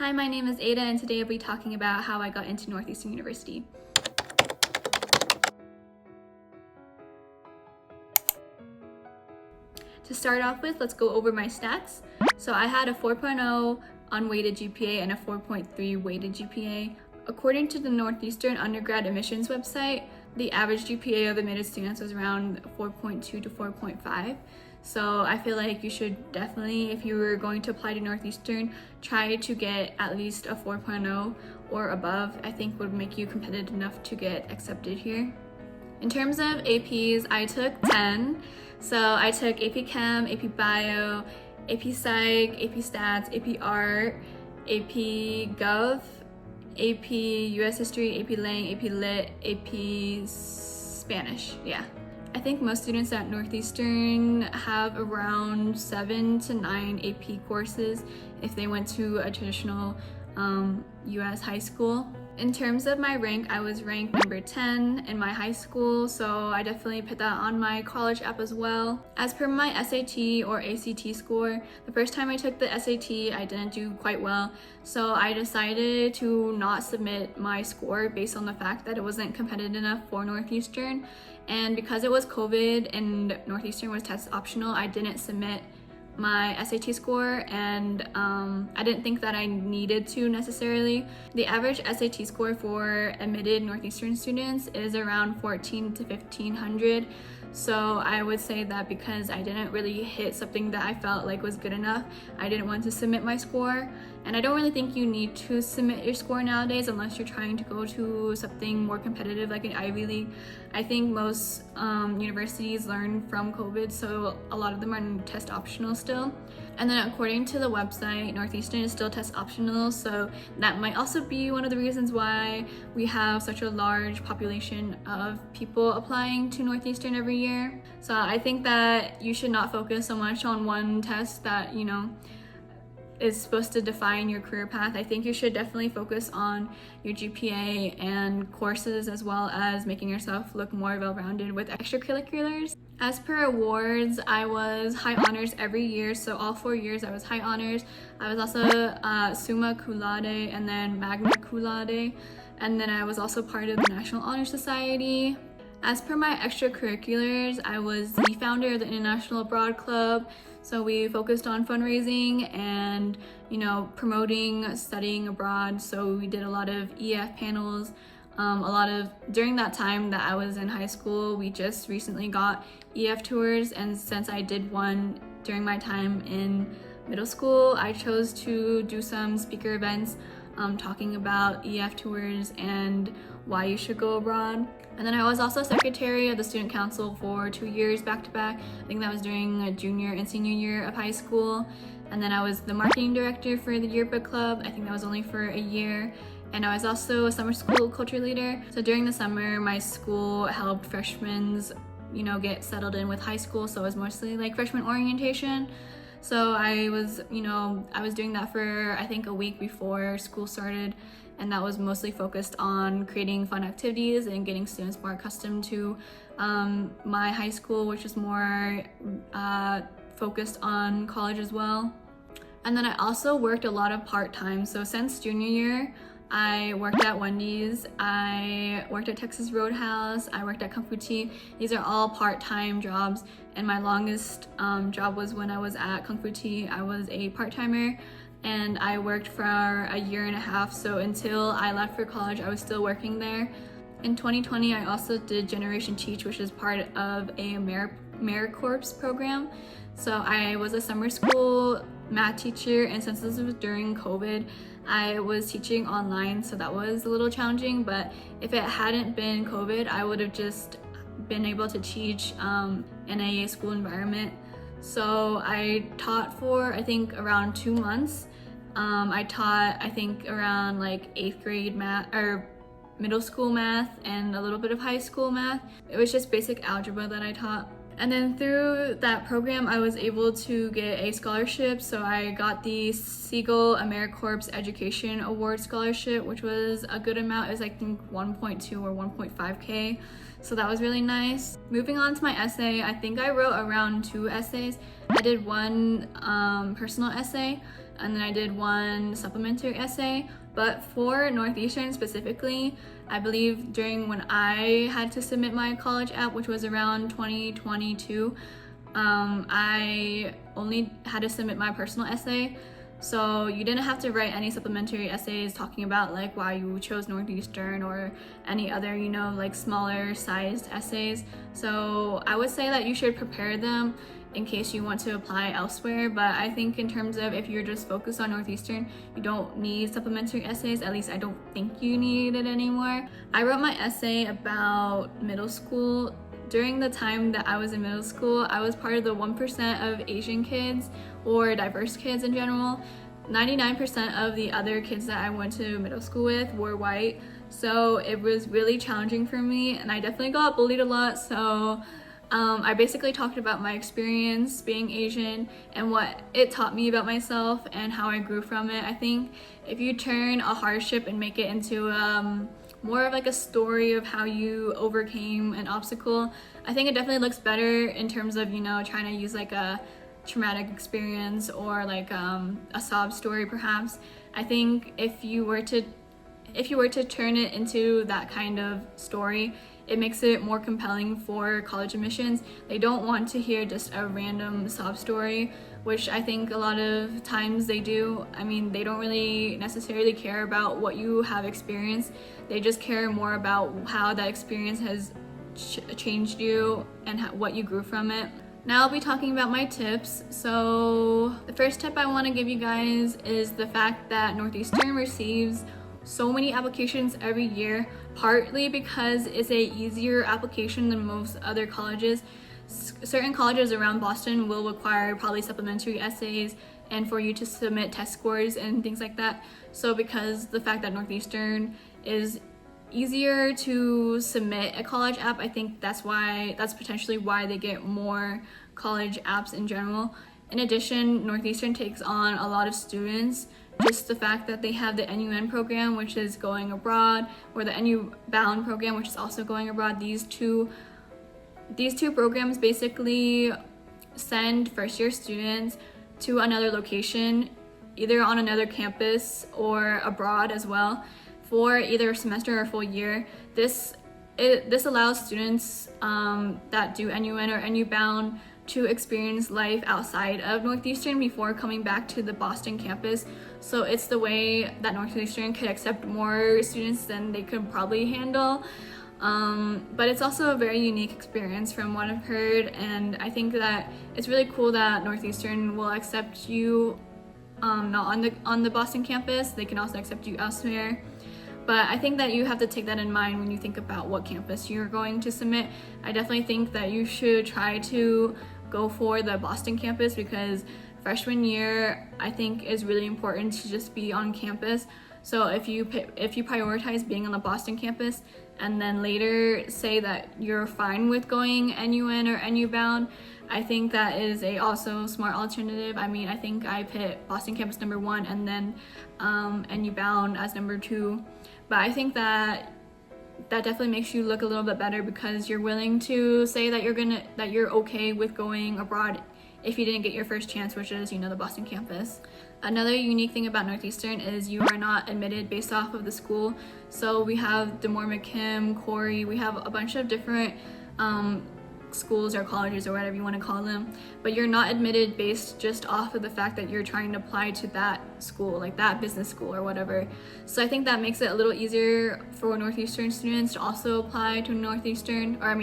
Hi, my name is Ada, and today I'll be talking about how I got into Northeastern University. To start off with, let's go over my stats. So I had a 4.0 unweighted GPA and a 4.3 weighted GPA. According to the Northeastern undergrad admissions website, the average GPA of admitted students was around 4.2 to 4.5. So I feel like you should definitely, if you were going to apply to Northeastern, try to get at least a 4.0 or above. I think would make you competitive enough to get accepted here. In terms of APs, I took 10. So I took AP Chem, AP Bio, AP Psych, AP Stats, AP Art, AP Gov, AP US History, AP Lang, AP Lit, AP Spanish, yeah. I think most students at Northeastern have around 7 to 9 AP courses if they went to a traditional US high school. In terms of my rank, I was ranked number 10 in my high school, so I definitely put that on my college app as well. As per my SAT or ACT score, the first time I took the SAT, I didn't do quite well, so I decided to not submit my score based on the fact that it wasn't competitive enough for Northeastern. And because it was COVID and Northeastern was test optional, I didn't submit my SAT score, and I didn't think that I needed to necessarily. The average SAT score for admitted Northeastern students is around 14 to 1500. So I would say that because I didn't really hit something that I felt like was good enough, I didn't want to submit my score. And I don't really think you need to submit your score nowadays unless you're trying to go to something more competitive like an Ivy League. I think most universities learned from COVID, so a lot of them are test optional still. And then according to the website, Northeastern is still test optional, so that might also be one of the reasons why we have such a large population of people applying to Northeastern every year. So I think that you should not focus so much on one test that, is supposed to define your career path. I think you should definitely focus on your GPA and courses, as well as making yourself look more well-rounded with extracurriculars. As per awards, I was high honors every year, so all 4 years I was high honors. I was also summa cum laude and then magna cum laude, and then I was also part of the National Honor Society. As per my extracurriculars, I was the founder of the International Abroad Club. So we focused on fundraising and, promoting studying abroad. So we did a lot of EF panels. During that time that I was in high school, we just recently got EF tours. And since I did one during my time in middle school, I chose to do some speaker events talking about EF tours and why you should go abroad. And then I was also secretary of the student council for 2 years back to back. I think that was during a junior and senior year of high school. And then I was the marketing director for the yearbook club. I think that was only for a year. And I was also a summer school culture leader. So during the summer, my school helped freshmen, get settled in with high school. So it was mostly like freshman orientation. So I was doing that for I think a week before school started, and that was mostly focused on creating fun activities and getting students more accustomed to my high school, which is more focused on college as well. And then I also worked a lot of part-time. So since junior year, I worked at Wendy's, I worked at Texas Roadhouse, I worked at Kung Fu Tea. These are all part-time jobs, and my longest job was when I was at Kung Fu Tea. I was a part-timer, and I worked for a year and a half, so until I left for college, I was still working there. In 2020, I also did Generation Teach, which is part of a AmeriCorps program. So I was a summer school math teacher, and since this was during COVID, I was teaching online, so that was a little challenging, but if it hadn't been COVID, I would have just been able to teach in a school environment. So I taught for, I think, around 2 months. I taught, I think, around like 8th grade math, or middle school math, and a little bit of high school math. It was just basic algebra that I taught. And then through that program, I was able to get a scholarship. So I got the Siegel AmeriCorps Education Award Scholarship, which was a good amount. It was, I think, 1.2 or 1.5K. So that was really nice. Moving on to my essay, I think I wrote around 2 essays. I did one personal essay, and then I did one supplementary essay. But for Northeastern specifically, I believe during when I had to submit my college app, which was around 2022, I only had to submit my personal essay. So you didn't have to write any supplementary essays talking about like why you chose Northeastern or any other, like smaller sized essays. So I would say that you should prepare them in case you want to apply elsewhere. But I think in terms of if you're just focused on Northeastern, you don't need supplementary essays. At least I don't think you need it anymore. I wrote my essay about middle school. During the time that I was in middle school, I was part of the 1% of Asian kids or diverse kids in general. 99% of the other kids that I went to middle school with were white. So it was really challenging for me, and I definitely got bullied a lot. So I basically talked about my experience being Asian and what it taught me about myself and how I grew from it. I think if you turn a hardship and make it into more of like a story of how you overcame an obstacle, I think it definitely looks better in terms of, trying to use like a traumatic experience or like a sob story perhaps. I think if you were to turn it into that kind of story, it makes it more compelling for college admissions. They don't want to hear just a random sob story, which I think a lot of times they do. I mean, they don't really necessarily care about what you have experienced. They just care more about how that experience has changed you and what you grew from it. Now I'll be talking about my tips. So the first tip I want to give you guys is the fact that Northeastern receives so many applications every year, partly because it's a easier application than most other colleges. Certain colleges around Boston will require probably supplementary essays and for you to submit test scores and things like that. So because the fact that Northeastern is easier to submit a college app, I think that's potentially why they get more college apps in general. In addition, Northeastern takes on a lot of students. Just the fact that they have the NUN program, which is going abroad, or the NU Bound program, which is also going abroad. These two programs basically send first-year students to another location, either on another campus or abroad as well, for either a semester or a full year. This allows students that do NUN or NU Bound to experience life outside of Northeastern before coming back to the Boston campus. So it's the way that Northeastern could accept more students than they could probably handle. But it's also a very unique experience from what I've heard, and I think that it's really cool that Northeastern will accept you not on the Boston campus. They can also accept you elsewhere. But I think that you have to take that in mind when you think about what campus you're going to submit. I definitely think that you should try to go for the Boston campus, because freshman year I think is really important to just be on campus. So if you prioritize being on the Boston campus and then later say that you're fine with going NUN or NU Bound, I think that is a also smart alternative. I mean, I think I put Boston campus number 1 and then NU Bound as number 2. But I think that definitely makes you look a little bit better, because you're willing to say that you're okay with going abroad if you didn't get your first chance, which is, the Boston campus. Another unique thing about Northeastern is you are not admitted based off of the school. So we have DeMoore McKim, Corey, we have a bunch of different schools or colleges or whatever you want to call them, but you're not admitted based just off of the fact that you're trying to apply to that school, like that business school or whatever. So I think that makes it a little easier for Northeastern students to also apply to Northeastern, or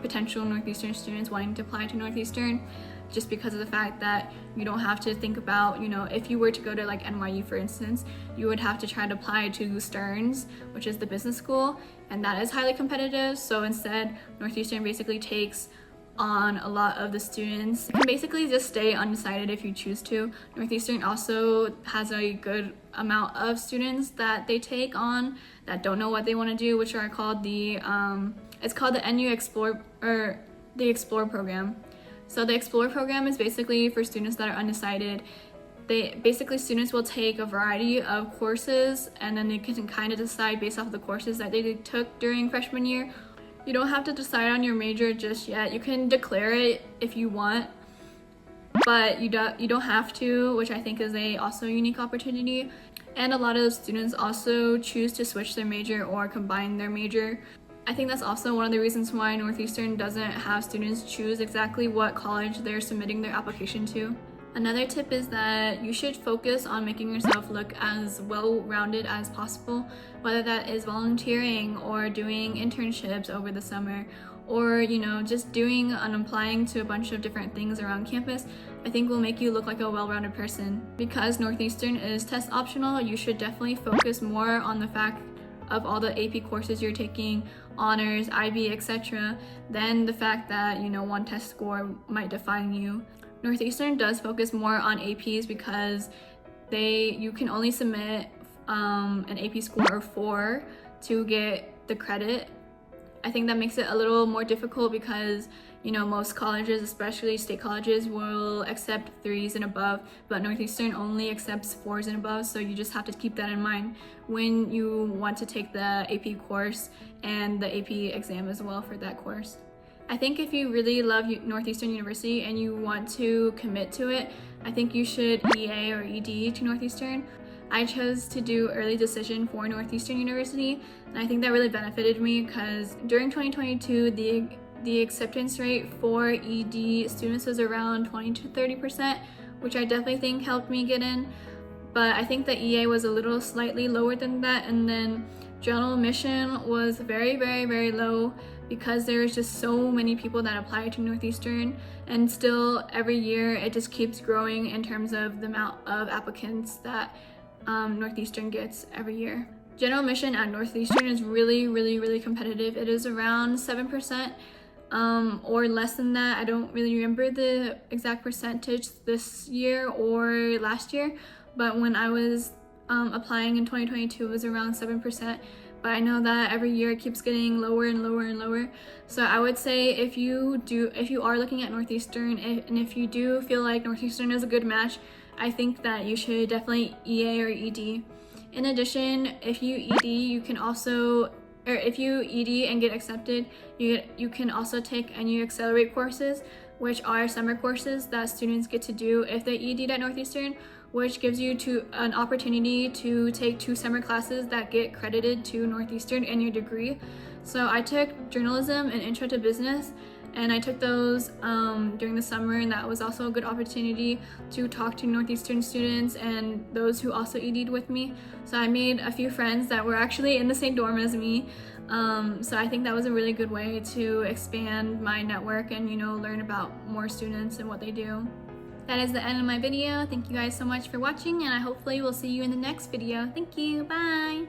potential Northeastern students wanting to apply to Northeastern, just because of the fact that you don't have to think about, if you were to go to like NYU for instance, you would have to try to apply to Stearns, which is the business school, and that is highly competitive. So instead, Northeastern basically takes on a lot of the students. You can basically just stay undecided if you choose to. Northeastern also has a good amount of students that they take on that don't know what they want to do, which are called it's called the NU Explore, or the Explore program. So the Explore program is basically for students that are undecided. Students will take a variety of courses, and then they can kind of decide based off of the courses that they took during freshman year. You don't have to decide on your major just yet. You can declare it if you want. but you don't have to, which I think is also a unique opportunity. And a lot of students also choose to switch their major or combine their major. I think that's also one of the reasons why Northeastern doesn't have students choose exactly what college they're submitting their application to. Another tip is that you should focus on making yourself look as well-rounded as possible, whether that is volunteering or doing internships over the summer, or just doing and applying to a bunch of different things around campus. I think will make you look like a well-rounded person. Because Northeastern is test optional, you should definitely focus more on the fact of all the AP courses you're taking, honors, IB, etc., than the fact that one test score might define you. Northeastern does focus more on APs because you can only submit an AP score of 4 to get the credit. I think that makes it a little more difficult because most colleges, especially state colleges, will accept 3s and above, but Northeastern only accepts 4s and above, so you just have to keep that in mind when you want to take the AP course and the AP exam as well for that course. I think if you really love Northeastern University and you want to commit to it, I think you should EA or ED to Northeastern. I chose to do early decision for Northeastern University, and I think that really benefited me because during 2022, the acceptance rate for ED students was around 20 to 30%, which I definitely think helped me get in. But I think the EA was a little slightly lower than that, and then general admission was very, very, very low because there's just so many people that apply to Northeastern, and still every year it just keeps growing in terms of the amount of applicants that Northeastern gets every year. General admission at Northeastern is really, really, really competitive. It is around 7%. Or less than that. I don't really remember the exact percentage this year or last year, but when I was applying in 2022, it was around 7%. But I know that every year it keeps getting lower and lower and lower. So I would say if you are looking at Northeastern, and if you do feel like Northeastern is a good match, I think that you should definitely EA or ED. In addition, if you ED, if you ED and get accepted, you can also take NU Accelerate courses, which are summer courses that students get to do if they ED at Northeastern, which gives you an opportunity to take 2 summer classes that get credited to Northeastern in your degree. So I took journalism and intro to business, and I took those during the summer, and that was also a good opportunity to talk to Northeastern students and those who also ED'd with me. So I made a few friends that were actually in the same dorm as me. So I think that was a really good way to expand my network and learn about more students and what they do. That is the end of my video. Thank you guys so much for watching, and I hopefully will see you in the next video. Thank you. Bye.